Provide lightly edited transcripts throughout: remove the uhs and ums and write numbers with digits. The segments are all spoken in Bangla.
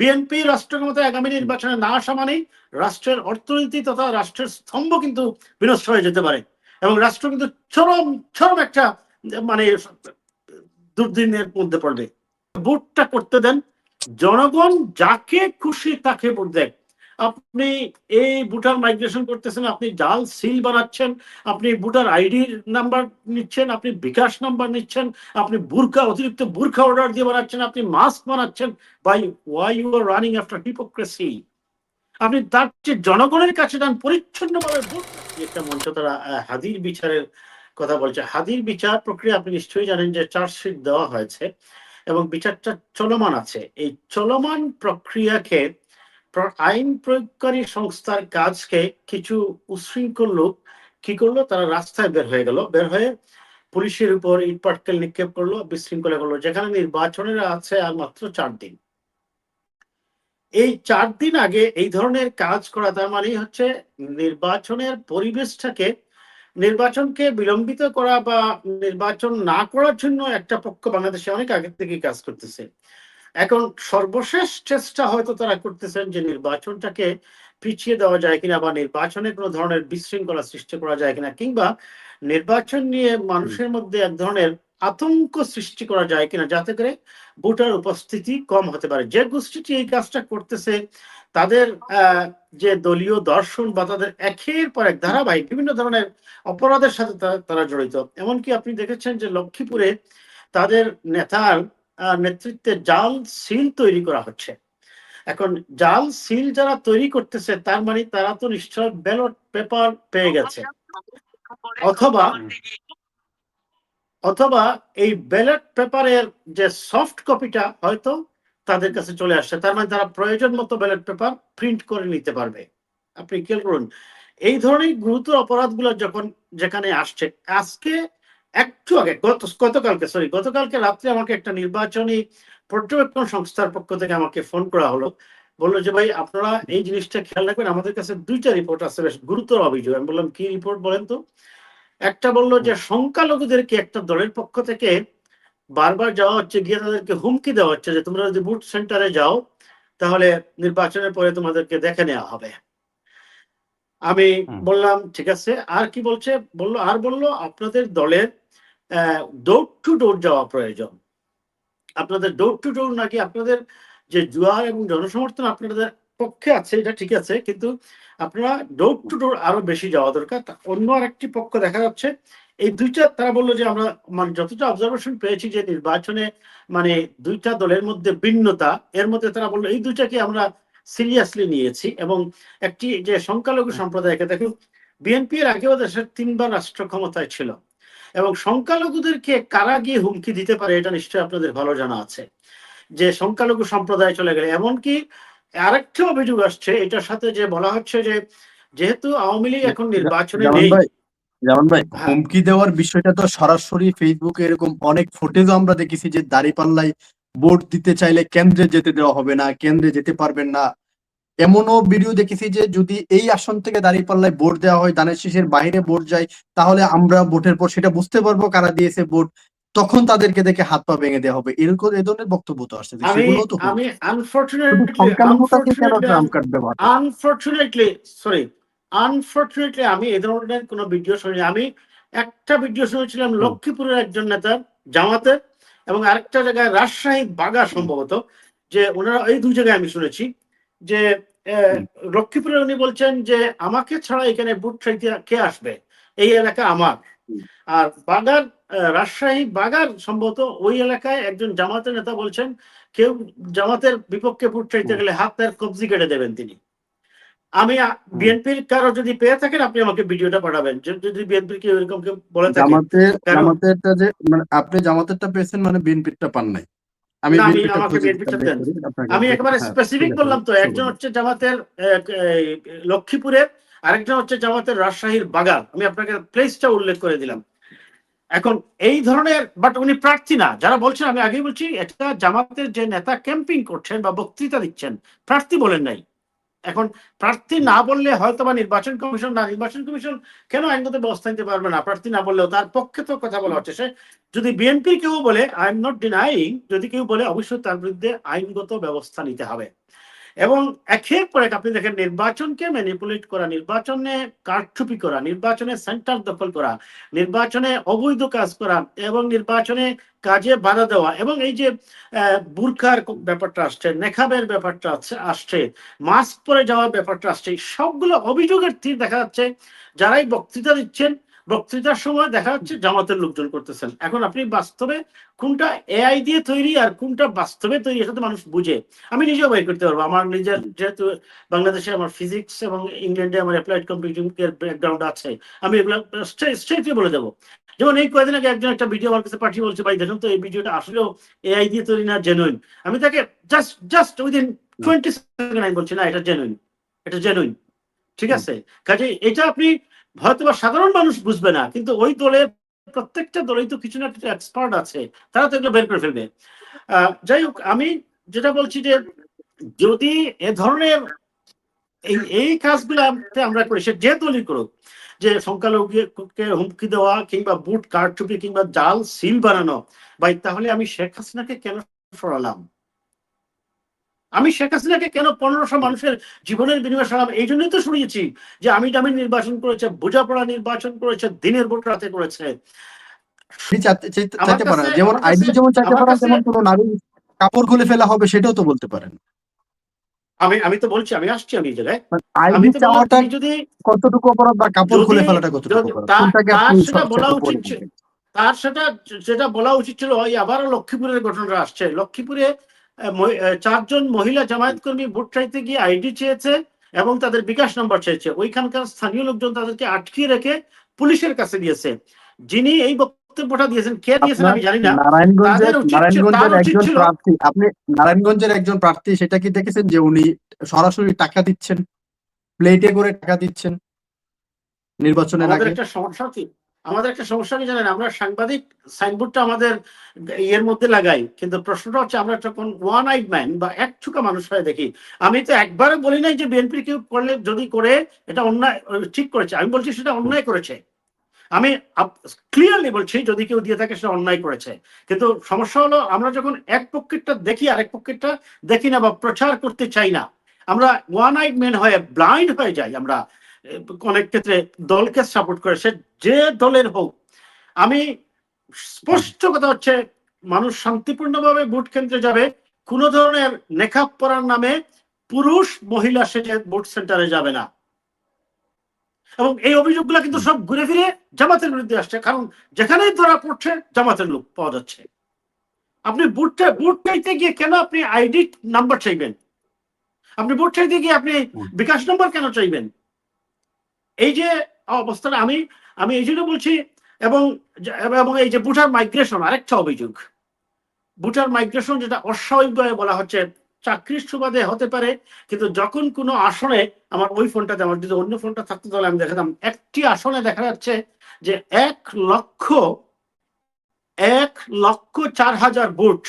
বিএনপি রাষ্ট্র ক্ষমতায় আগামী নির্বাচনে না আসা মানেই রাষ্ট্রের অর্থনীতি তথা রাষ্ট্রের স্তম্ভ কিন্তু বিনষ্ট হয়ে যেতে পারে এবং রাষ্ট্র কিন্তু চরম চরম একটা মানে দুর্দিনের মধ্যে পড়বে। ভোটটা করতে দেন, জনগণ যাকে খুশি তাকে ভোট দেন। আপনি এই ভোটার মাইগ্রেশন করতেছেন, আপনি জাল সিল বানাচ্ছেন, আপনি ভোটার আইডি নাম্বার নিচ্ছেন, আপনি বিকাশ নাম্বার নিচ্ছেন, আপনি বুরকা অতিরিক্ত বুরকা অর্ডার দিয়ে বানাচ্ছেন, আপনি মাস্ক বানাচ্ছেন। By why you are running after hypocrisy? আপনি তার চেয়ে জনগণের কাছে যান পরিচ্ছন্নভাবে ভোট। একটা মঞ্চ তারা হাদির বিচারের কথা বলছে। হাদির বিচার প্রক্রিয়া আপনি নিশ্চয়ই জানেন যে চার্জশিট দেওয়া হয়েছে এবং বিচারটা চলমান আছে। এই চলমান প্রক্রিয়াকে আইন প্রয়োগকারী সংস্থার কাজকে কিছু উশৃঙ্খল লোক কি করলো, তারা রাস্তায় বের হয়ে গেল, বের হয়ে পুলিশের উপর ইট পাটকেল নিক্ষেপ করলো, বিশৃঙ্খলা করলো, যেখানে নির্বাচনের আছে আর মাত্র 4 দিন। এই 4 দিন আগে এই ধরনের কাজ করা তার মানে হচ্ছে নির্বাচনের পরিবেশটাকে, নির্বাচনকে বিলম্বিত করা বা নির্বাচন না করার জন্য একটা পক্ষ বাংলাদেশে অনেক আগে থেকে কাজ করতেছে। এখন সর্বশেষ চেষ্টা হয়তো তারা করতেছেন যে নির্বাচনটাকে পিছিয়ে দেওয়া যায় কিনা বা নির্বাচনে কোনো ধরনের বিশৃঙ্খলা সৃষ্টি করা যায় কিনা, কিংবা নির্বাচন নিয়ে মানুষের মধ্যে এক ধরনের আতঙ্ক সৃষ্টি করা যায় কিনা, যাতে করে ভোটার উপস্থিতি কম হতে পারে। যে গোষ্ঠীটি এই কাজটা করতেছে তাদের যে দলীয় দর্শন বা তাদের একের পর এক ধারাবাহিক বিভিন্ন ধরনের অপরাধের সাথে তারা জড়িত। এমনকি আপনি দেখেছেন যে লক্ষ্মীপুরে তাদের নেতার নেতৃত্বে জাল সিল তৈরি করা হচ্ছে। এখন জাল সিল যারা তৈরি করতেছে তার মানে তারা তো নিশ্চয় ব্যালট পেপার পেয়ে গেছে, অথবা অথবা এই ব্যালট পেপারের যে সফট কপিটা হয়তো তাদের কাছে চলে আসছে। তার মানে তারা প্রয়োজন মতো ব্যালট পেপার প্রিন্ট করে নিতে পারবে। আপনি খেয়াল করুন, এই ধরনের গুরুতর অপরাধগুলো যখন যেখানে আসছে। আজকে একটু আগে গতকালকে রাত্রে আমাকে একটা নির্বাচনী পর্যবেক্ষণ সংস্থার পক্ষ থেকে আমাকে ফোন করা হলো, বললো যে ভাই আপনারা এই জিনিসটা খেয়াল রাখবেন, আমাদের কাছে 2টা রিপোর্ট আছে বেশ গুরুতর অভিযোগ। আমি বললাম কি রিপোর্ট বলেন তো। একটা বললো যে সংখ্যালঘুদেরকে একটা দলের পক্ষ থেকে বারবার যাওয়া হচ্ছে, গিয়ে তাদেরকে হুমকি দেওয়া হচ্ছে যে তোমরা যদি বুথ সেন্টারে যাও তাহলে নির্বাচনের পরে তোমাদেরকে দেখে নেওয়া হবে। আমি বললাম ঠিক আছে, আর কি বলছে, বললো আপনাদের দলের ডোর টু ডোর যাওয়া প্রয়োজন। আপনাদের ডোর টু ডোর নাকি আপনাদের যে জুয়ার এবং জনসমর্থন আপনাদের পক্ষে আছে, এটা ঠিক আছে, কিন্তু আপনারা ডোর টু ডোর আরো বেশি যাওয়া দরকার। অন্য আরেকটি পক্ষ দেখা যাচ্ছে এই 2টা, তারা বললো যে আমরা মানে যতটা অবজারভেশন পেয়েছি যে নির্বাচনে মানে 2টা দলের মধ্যে ভিন্নতা, এর মধ্যে তারা বললো এই 2টাকে আমরা সিরিয়াসলি নিয়েছি। এবং একটি যে সংখ্যালঘু সম্প্রদায়কে দেখুন, বিএনপি এর আগেও দেশের 3বার রাষ্ট্র ক্ষমতায় ছিল এবং সংখ্যালঘুদেরকে কারা গিয়ে হুমকি দিতে পারে এটা নিশ্চয়ই আপনাদের ভালো জানা আছে, যে সংখ্যালঘু সম্প্রদায় চলে গেলে। এমনকি আরেকটা অভিযোগ আসছে এটার সাথে, যে বলা হচ্ছে যে যেহেতু আওয়ামী লীগ এখন নির্বাচনে নেই। যেমন ভাই হুমকি দেওয়ার বিষয়টা তো সরাসরি ফেসবুকে এরকম অনেক ফুটেজও আমরা দেখেছি যে দাঁড়িপাল্লায় ভোট দিতে চাইলে কেন্দ্রে যেতে দেওয়া হবে না, কেন্দ্রে যেতে পারবেন না। এমনও ভিডিও দেখেছি যে যদি এই আসন থেকে দাঁড়িপাল্লায় ভোট দেওয়া হয়, ধানের শীষের বাইরে ভোট যায়, তাহলে আমরা ভোটের পর সেটা বুঝতে পারবো কারা দিয়েছে ভোট, তখন তাদেরকে দেখে হাত পা ভেঙে দেওয়া হবে, এরকম এ ধরনের বক্তব্য তো আসছে। আমি আনফরচুনেটলি আমি এ ধরনের কোনো ভিডিও শুনি। আমি একটা ভিডিও শুনেছিলাম লক্ষ্মীপুরের একজন নেতার জামাতের, এবং আরেকটা জায়গায় রাজশাহী বাগা সম্ভবত, যে ওনারা এই 2 জায়গায় আমি শুনেছি যে লক্ষ্মীপুরে উনি বলছেন যে আমাকে ছাড়া এখানে ভোট চাইতে কে আসবে, এই এলাকা আমার। আর বাগার রাজশাহী বাগার সম্ভবত ওই এলাকায় একজন জামাতের নেতা বলছেন কেউ জামাতের বিপক্ষে ভোট চাইতে গেলে হাতের কবজি কেটে দেবেন তিনি। আমি বিএনপির কারো যদি পেয়ে থাকেন আপনি আমাকে ভিডিওটা পাঠাবেন, যদি বিএনপির কেউ এরকম কেউ বলে থাকে। জামাতেরটা যে মানে আপনি জামাতেরটা পেয়েছেন মানে বিএনপিরটা পান নাই। আমি একেবারে স্পেসিফিক বললাম তো, একজন হচ্ছে জামাতের লক্ষ্মীপুরের, আরেকজন হচ্ছে জামাতের রাজশাহীর বাগান। আমি আপনাকে প্লেসটা উল্লেখ করে দিলাম। এখন এই ধরনের, বাট উনি প্রার্থী না। যারা বলছেন, আমি আগেই বলছি, এটা জামাতের যে নেতা ক্যাম্পিং করছেন বা বক্তৃতা দিচ্ছেন, প্রার্থী বলেন নাই। এখন প্রার্থী না বললে হয়তো বা নির্বাচন কমিশন কেন আইনগত ব্যবস্থা নিতে পারবে না? প্রার্থী না বললেও তার পক্ষে তো কথা বলা হচ্ছে। সে যদি বিএনপি কেউ বলে, আই এম নট ডিনাইং, যদি কেউ বলে অবশ্যই তার বিরুদ্ধে আইনগত ব্যবস্থা নিতে হবে। এবং একের পর এক আপনি দেখেন নির্বাচনকে ম্যানিপুলেট করা, নির্বাচনে কারচুপি করা, নির্বাচনে সেন্টার দখল করা, নির্বাচনে অবৈধ কাজ করা এবং নির্বাচনে কাজে বাধা দেওয়া, এবং এই যে বুরকার ব্যাপারটা আসছে, নেকাবের ব্যাপারটা আসছে, মাস্ক পরে যাওয়ার ব্যাপারটা আসছে, সবগুলো অভিযোগের তীর দেখা যাচ্ছে যারাই বক্তৃতা দিচ্ছেন, বক্তৃতার সময় দেখা যাচ্ছে জামাতের লোকজন করতেছেন। এখন আপনি বাস্তবে কোনটা এআই দিয়ে তৈরি আর কোনটা বাস্তবে তৈরি এটা তো মানুষ বুঝে। আমি নিজেও বের করতে পারবো। আমার নিজের যেহেতু বাংলাদেশে আমার ফিজিক্স এবং ইংল্যান্ডে আমার অ্যাপ্লাইড কম্পিউটিং এর ব্যাকগ্রাউন্ড আছে, আমি এগুলো স্ট্রেটলি বলে দেবো। যেমন এই কয়েকদিন আগে একজন একটা ভিডিও আমার কাছে পাঠিয়ে বলছে, ভাই দেখুন তো এই ভিডিওটা আসলেও এআই দিয়ে তৈরি না জেনুইন। আমি তাকে জাস্ট উইদিন 20 সেকেন্ড আমি বলছি না এটা জেনুইন, এটা জেনুইন। ঠিক আছে, কাজে এটা আপনি হয়তো বা সাধারণ মানুষ বুঝবে না, কিন্তু ওই দলের প্রত্যেকটা দলেই তো কিছু না কিছু এক্সপার্ট আছে, তারা তো এগুলো বের করে ফেলবে। যাই হোক, আমি যেটা বলছি যে যদি এ ধরনের এই কাজগুলো আমরা করি, সে যে দলই করুক, যে সংখ্যালঘুকে হুমকি দেওয়া কিংবা বুট কারচুপি কিংবা জাল সিল বানানো, ভাই তাহলে আমি শেখ হাসিনাকে কেন সরালাম? আমি শেখ হাসিনাকে কেন 1500 মানুষের জীবনের বিনিময়ে সরালাম? এই জন্যই তো শুনিয়েছি যে আমি দামি নির্বাচন করেছে, বোঝাপড়া নির্বাচন করেছে, দিনের ভোট রাতে করেছে। চাইতে পারেন, যেমন আইডি যেমন চাইতে পারেন, তেমন কোনো নারী কাপড় খুলে ফেলা হবে সেটাও তো বলতে পারেন। আমি তো বলছি, আমি আসছি আমি এই জায়গায়। আইডি চাওয়াটা যদি কতটুকু অপরাধ বা কাপড় খুলে ফেলাটা কতটুকু অপরাধ, কোনটাকে আপনি সেটা বলা উচিত, তার যেটা বলা উচিত ছিল, ওই আবারও লক্ষ্মীপুরের ঘটনাটা আসছে। লক্ষ্মীপুরে 4 জন মহিলা জামায়াত কর্মী ভোট চাইতে গিয়ে আইডি চেয়েছে এবং তাদের বিকাশ নাম্বার চেয়েছে। ওইখানকার স্থানীয় লোকজন তাদেরকে আটকিয়ে রেখে পুলিশের কাছে দিয়েছে। যিনি এই বক্তব্যটা দিয়েছেন, কে দিয়েছেন আমি জানি না। আপনি নারায়ণগঞ্জের একজন প্রার্থী, সেটা কি দেখেছেন যে উনি সরাসরি টাকা দিচ্ছেন, প্লেটে করে টাকা দিচ্ছেন নির্বাচনের আগে? আমাদের একটা সমস্যা কি জানেন, আমরা সাংবাদিক সাইনবোর্ডটা আমাদের ইয়ের মধ্যে লাগাই, কিন্তু প্রশ্নটা হচ্ছে আমরা যখন ওয়ান আইড ম্যান বা এক চুকা মানুষ হয়ে দেখি। আমি তো একবারও বলি নাই যে বিএনপি কেউ করলে যদি করে এটা অন্যায় ঠিক করেছে, আমি বলছি সেটা অন্যায় করেছে। আমি ক্লিয়ারলি বলছি যদি কেউ দিয়ে থাকে সেটা অন্যায় করেছে। কিন্তু সমস্যা হলো আমরা যখন এক পক্ষেরটা দেখি আরেক পক্ষেরটা দেখি না বা প্রচার করতে চাই না, আমরা ওয়ান আইড ম্যান হয়ে ব্লাইন্ড হয়ে যাই। আমরা অনেক ক্ষেত্রে দলকে সাপোর্ট করে, সে যে দলের হোক। আমি স্পষ্ট কথা হচ্ছে, মানুষ শান্তিপূর্ণভাবে ভোট কেন্দ্রে যাবে, কোনো ধরনের নেকাব পরার নামে পুরুষ মহিলা সেজে ভোট সেন্টারে যাবে না। এবং এই অভিযোগগুলো কিন্তু সব ঘুরে ফিরে জামাতের বিরুদ্ধে আসছে, কারণ যেখানেই ধরা পড়ছে জামাতের লোক পাওয়া যাচ্ছে। আপনি ভোট চাইতে গিয়ে কেন আপনি আইডি নাম্বার চাইবেন? আপনি ভোট চাইতে গিয়ে আপনি বিকাশ নাম্বার কেন চাইবেন? এই যে অবস্থাটা আমি এই জন্য বলছি। এবং এই যে ভোটার মাইগ্রেশন, আরেকটা অভিযোগ, ভোটার মাইগ্রেশন যেটা অস্বাভাবিকভাবে বলা হচ্ছে, চাকরির সুবাদে হতে পারে, কিন্তু যখন কোনো আসনে, আমার ওই ফোনটাতে, আমার যদি অন্য ফোনটা থাকতো তাহলে আমি দেখাতাম, একটি আসনে দেখা যাচ্ছে যে 1,04,000 ভোট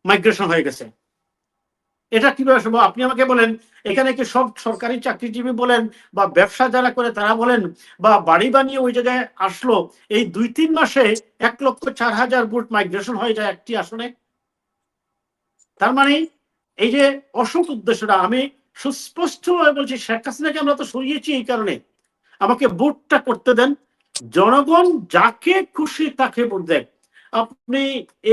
মাইগ্রেশন হয়ে গেছে। এটা কিভাবে সম্ভব? আপনি আমাকে বলেন, এখানে কি সব সরকারি চাকরিজীবী বলেন বা ব্যবসা যারা করে তারা বলেন বা বাড়ি বানিয়ে ওই জায়গায় আসলো, এই 2-3 মাসে 1,04,000 ভোট মাইগ্রেশন হয়ে যায় একটি আসনে? তার মানে এই যে অসৎ উদ্দেশ্যটা, আমি সুস্পষ্টভাবে বলছি, শেখ হাসিনাকে আমরা তো সরিয়েছি এই কারণে, আমাকে ভোটটা করতে দেন, জনগণ যাকে খুশি তাকে ভোট দেয়। আপনি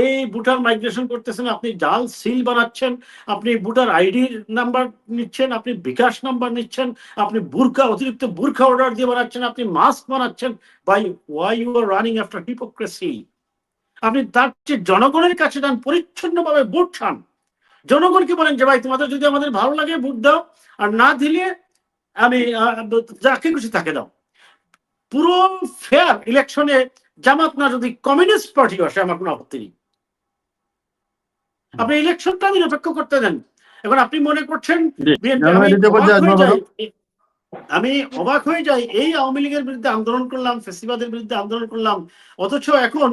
এই ভোটার মাইগ্রেশন করতেছেন, আপনি জাল সিল বানাচ্ছেন, আপনি ভোটার আইডি নাম্বার নিচ্ছেন, আপনি বিকাশ নাম্বার নিচ্ছেন, আপনি অতিরিক্ত বুরকা অর্ডার দিয়ে বানাচ্ছেন, আপনি মাস্ক বানাচ্ছেন। By why you are running after hypocrisy? আপনি তার চেয়ে জনগণের কাছে যান, পরিচ্ছন্নভাবে ভোট চান, জনগণকে বলেন যে ভাই তোমাদের যদি আমাদের ভালো লাগে ভোট দাও, আর না দিলে আমি যাকে খুশি তাকে দাও। পুরো ফেয়ার ইলেকশনে জামাত না যদি কমিউনিস্ট পার্টি আসে, আমার কোনো আপত্তি নেই। আপনি ইলেকশনটা নিরপেক্ষ করতে দেন। এখন আপনি মনে করছেন, আমি অবাক হয়ে যাই, এই আওয়ামী লীগের বিরুদ্ধে আন্দোলন করলাম, ফেসিবাদের বিরুদ্ধে আন্দোলন করলাম, অথচ এখন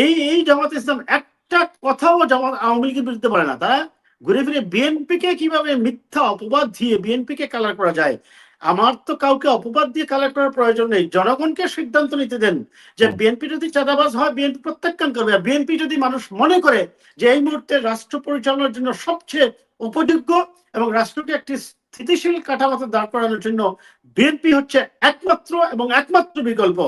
এই জামাত ইসলাম একটা কথাও জামাত আওয়ামী লীগের বিরুদ্ধে বলে না। তারা ঘুরে ফিরে বিএনপি কে কিভাবে মিথ্যা অপবাদ দিয়ে বিএনপি কে কালার করা যায়। আমার তো কাউকে অপবাদ দিয়ে কালার করার প্রয়োজন নেই, জনগণকে সিদ্ধান্ত নিতে দেন যে বিএনপি যদি চাঁদাবাজ হয় বিএনপি প্রত্যাখ্যান করবে। বিএনপি যদি মানুষ মনে করে যে এই মুহূর্তে রাষ্ট্র পরিচালনার জন্য সবচেয়ে উপযোগ্য এবং রাষ্ট্রকে একটি স্থিতিশীল কাঠামোতে দাঁড় করানোর জন্য বিএনপি হচ্ছে একমাত্র এবং একমাত্র বিকল্প,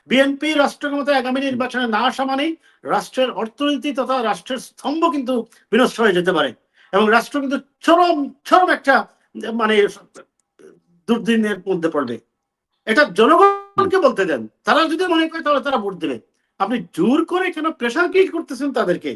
বিএনপি রাষ্ট্র ক্ষমতায় আগামী নির্বাচনে না আসা মানেই রাষ্ট্রের অর্থনীতি তথা রাষ্ট্রের স্তম্ভ কিন্তু বিনষ্ট হয়ে যেতে পারে এবং রাষ্ট্র কিন্তু চরম চরম একটা মানে দুর্দিনের মধ্যে পড়বে। এটা জনগণকে বলতে দেন, তারা যদি মনে করে তাহলে তারা ভোট দেবে। আপনি জোর করে কেন প্রেশার ক্রিয়েট করতেছেন তাদেরকে?